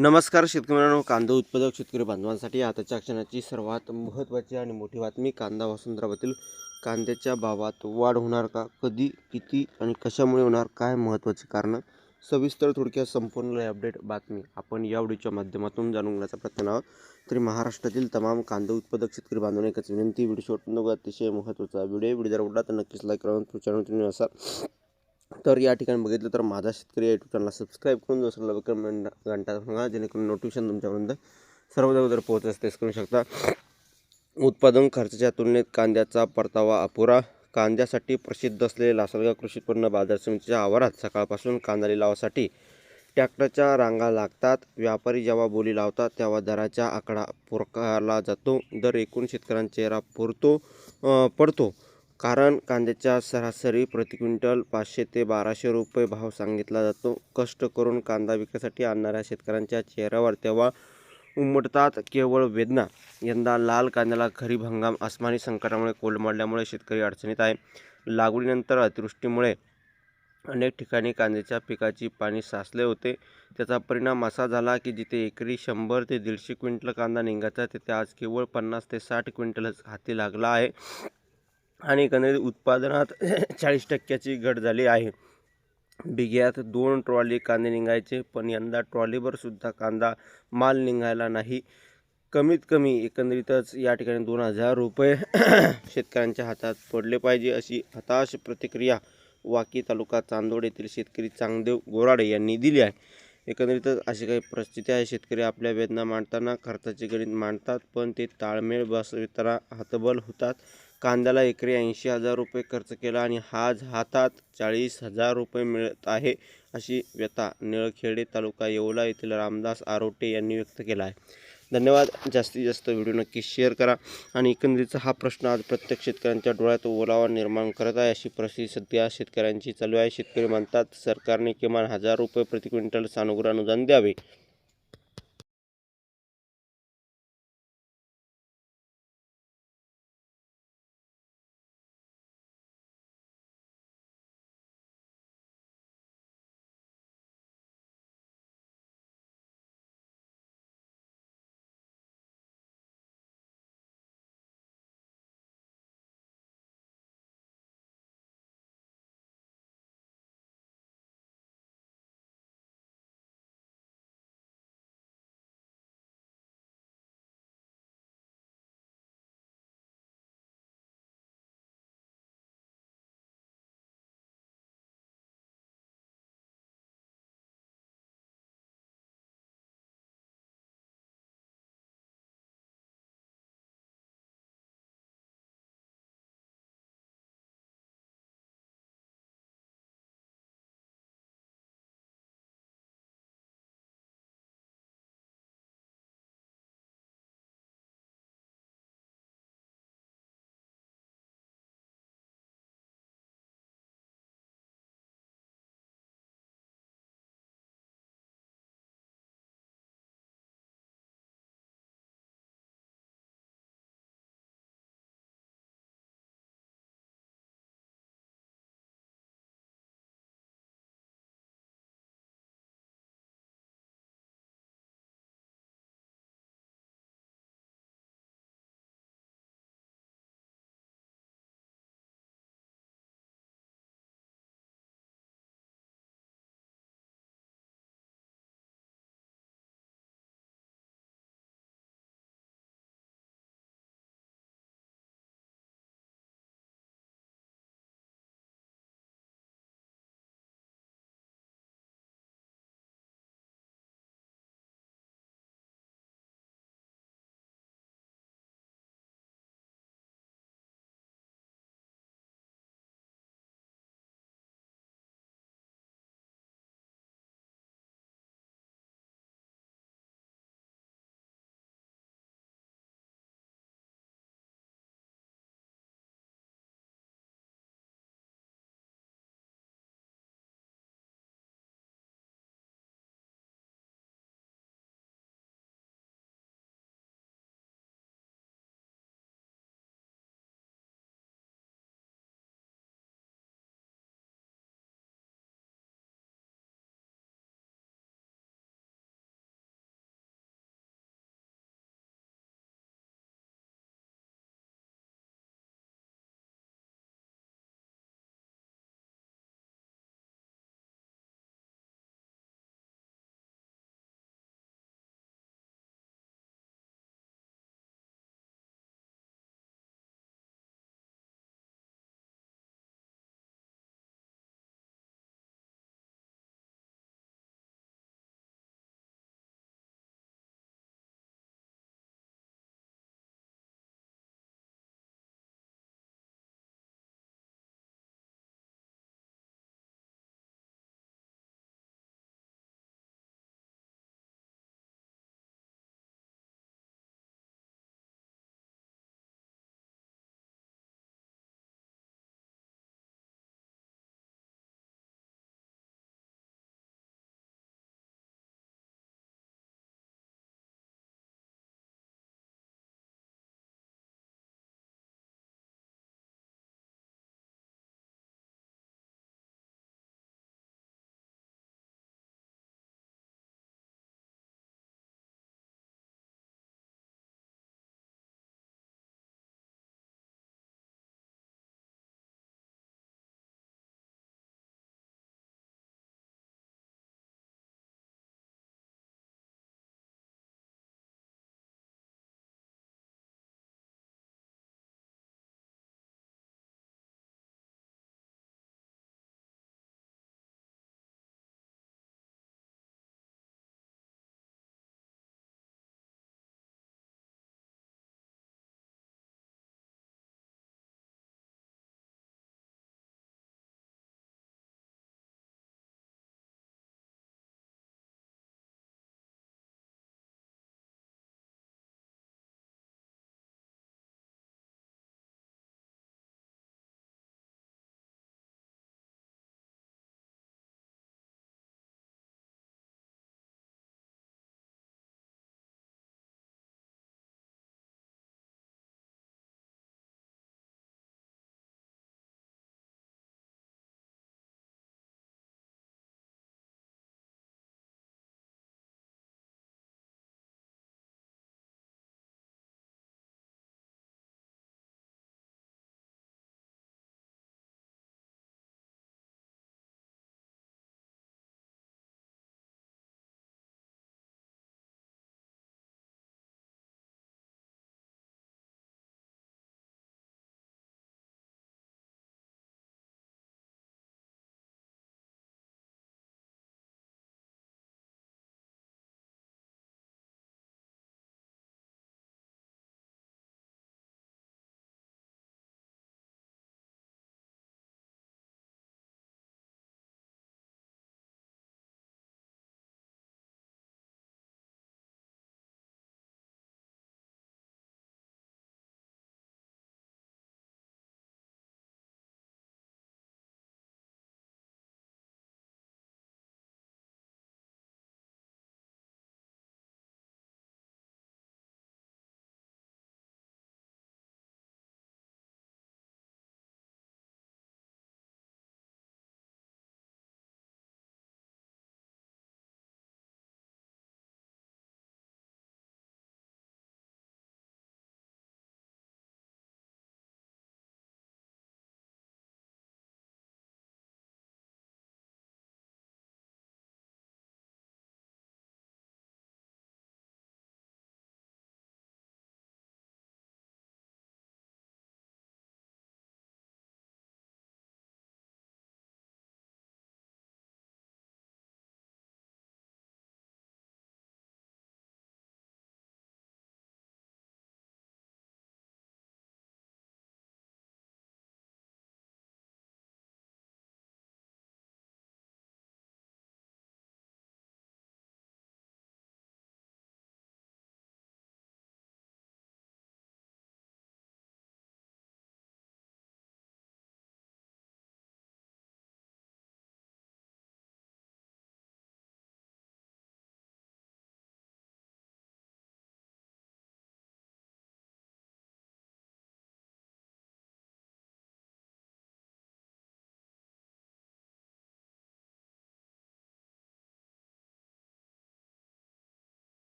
नमस्कार शेतकरी मित्रांनो, कांदा उत्पादक शेतकरी बांधवांसाठी आताच्या क्षणाची सर्वात महत्त्वाची आणि मोठी बातमी. कांदा वसंतरावातील कांद्याच्या भावात वाढ होणार का, कधी, किती आणि कशामुळे होणार, काय महत्त्वाची कारणं, सविस्तर थोडक्यात संपूर्ण अपडेट बातमी आपण या व्हिडिओच्या माध्यमातून जाणून घेण्याचा प्रयत्न आहोत. तरी महाराष्ट्रातील तमाम कांदा उत्पादक शेतकरी बांधवांना एकच विनंती, व्हिडिओ शेवटपर्यंत बघा. अतिशय महत्त्वाचा व्हिडिओ जर आवडला तर नक्कीच लाईक करा. चॅनल तुम्ही असाल तर या ठिकाणी बघितलं तर माझा शेतकरी या यूट्यूब चॅनलला सबस्क्राईब करून दुसऱ्याला घंटा सांगा, जेणेकरून नोटिफिकेशन तुमच्यापर्यंत सर्वात अगोदर पोहोचत तेच करू शकता. उत्पादन खर्चाच्या तुलनेत कांद्याचा परतावा अपुरा. कांद्यासाठी प्रसिद्ध असलेले लासलगाव कृषी उत्पन्न बाजार समितीच्या आवारात सकाळपासून कांदा लिलावासाठी ट्रॅक्टरच्या रांगा लागतात. व्यापारी जेव्हा बोली लावतात तेव्हा दराचा आकडा पुकारला जातो. दर एकूण शेतकऱ्यांचा चेहरा पडतो, कारण कांद्याच्या सरासरी प्रति क्विंटल 500 ते 1200 रुपये भाव सांगितला जातो. कष्ट करून कांदा विक्रीसाठी आणणाऱ्या शेतकऱ्यांच्या चेहऱ्यावर तेव्हा उमटतात केवळ वेदना. यंदा लाल कांद्याला खरीप हंगाम आसमानी संकटामुळे कोलमडल्यामुळे शेतकरी अडचणीत आहे. लागवडीनंतर अतिवृष्टीमुळे अनेक ठिकाणी कांद्याच्या पिकाची पाणी साचले होते. त्याचा परिणाम असा झाला की जिथे एकरी 100 ते 150 क्विंटल कांदा निघायचा तिथे आज केवळ 50 ते 60 क्विंटलच हाती लागला आहे आणि एकंदरीत उत्पादनात 40% घट झाली आहे. बिघ्यात 2 ट्रॉली कांदे निघायचे, पण यंदा ट्रॉलीवर सुद्धा कांदा माल निघायला नाही. कमीत कमी एकंदरीतच या ठिकाणी 2000 रुपये शेतकऱ्यांच्या हातात पडले पाहिजे, अशी हताश प्रतिक्रिया वाकी तालुका चांदोड येथील शेतकरी चांगदेव गोराडे यांनी दिली आहे. एकंदरीतच अशी काही परिस्थिती आहे. शेतकरी आपल्या वेदना मांडताना खर्चाचे गणित मांडतात, पण ते ताळमेळ बसविताना हतबल होतात. कांद्याला एकरी 80,000 रुपये खर्च केला आणि आज हातात 40,000 रुपये मिळत आहे, अशी व्यथा निळखेडे तालुका येवला येथील रामदास आरोटे यांनी व्यक्त केला आहे. धन्यवाद. जास्तीत जास्त व्हिडिओ नक्की शेअर करा. आणि एकंदरीत हा प्रश्न आज प्रत्येक शेतकऱ्यांच्या डोळ्यात ओलावा निर्माण करत आहे. अशी परिस्थिती सध्या शेतकऱ्यांची चालू आहे. शेतकरी म्हणतात सरकारने किमान 1000 रुपये प्रति क्विंटल सानुग्रह अनुदान द्यावे.